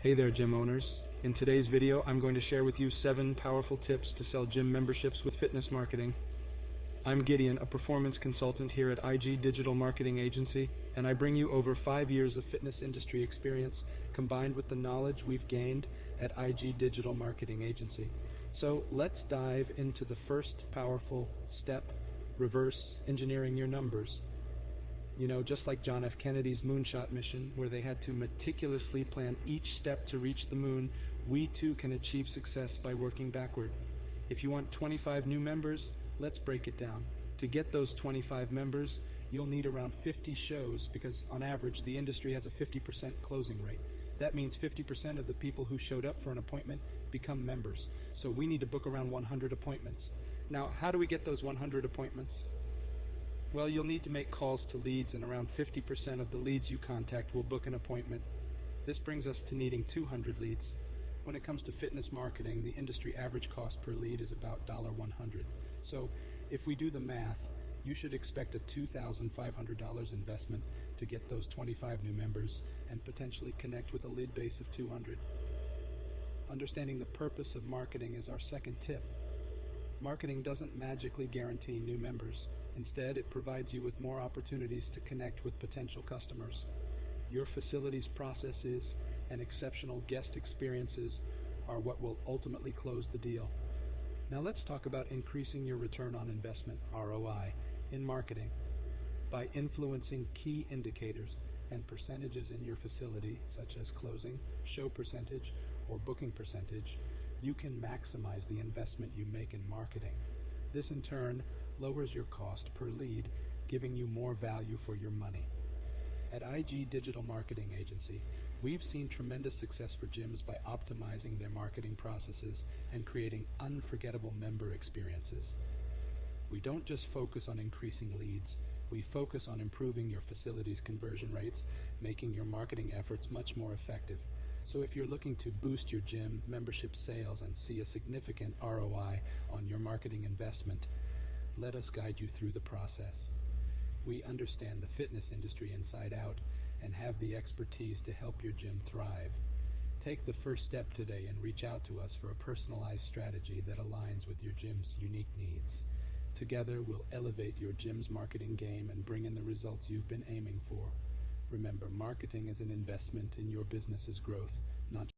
Hey there, gym owners. In today's video, I'm going to share with you 7 powerful tips to sell gym memberships with fitness marketing. I'm Gideon, a performance consultant here at IG Digital Marketing Agency, and I bring you over 5 years of fitness industry experience combined with the knowledge we've gained at IG Digital Marketing Agency. So let's dive into the first powerful step: reverse engineering your numbers. You know, just like John F. Kennedy's moonshot mission, where they had to meticulously plan each step to reach the moon, we too can achieve success by working backward. If you want 25 new members, let's break it down. To get those 25 members, you'll need around 50 shows because on average, the industry has a 50% closing rate. That means 50% of the people who showed up for an appointment become members. So we need to book around 100 appointments. Now, how do we get those 100 appointments? Well, you'll need to make calls to leads, and around 50% of the leads you contact will book an appointment. This brings us to needing 200 leads. When it comes to fitness marketing, the industry average cost per lead is about $100. So if we do the math, you should expect a $2,500 investment to get those 25 new members and potentially connect with a lead base of 200. Understanding the purpose of marketing is our second tip. Marketing doesn't magically guarantee new members. Instead, it provides you with more opportunities to connect with potential customers. Your facility's processes and exceptional guest experiences are what will ultimately close the deal. Now let's talk about increasing your return on investment, ROI, in marketing. By influencing key indicators and percentages in your facility, such as closing, show percentage, or booking percentage, you can maximize the investment you make in marketing. This in turn lowers your cost per lead, giving you more value for your money. At IG Digital Marketing Agency, we've seen tremendous success for gyms by optimizing their marketing processes and creating unforgettable member experiences. We don't just focus on increasing leads, we focus on improving your facility's conversion rates, making your marketing efforts much more effective. So if you're looking to boost your gym membership sales and see a significant ROI on your marketing investment, let us guide you through the process. We understand the fitness industry inside out and have the expertise to help your gym thrive. Take the first step today and reach out to us for a personalized strategy that aligns with your gym's unique needs. Together, we'll elevate your gym's marketing game and bring in the results you've been aiming for. Remember, marketing is an investment in your business's growth, not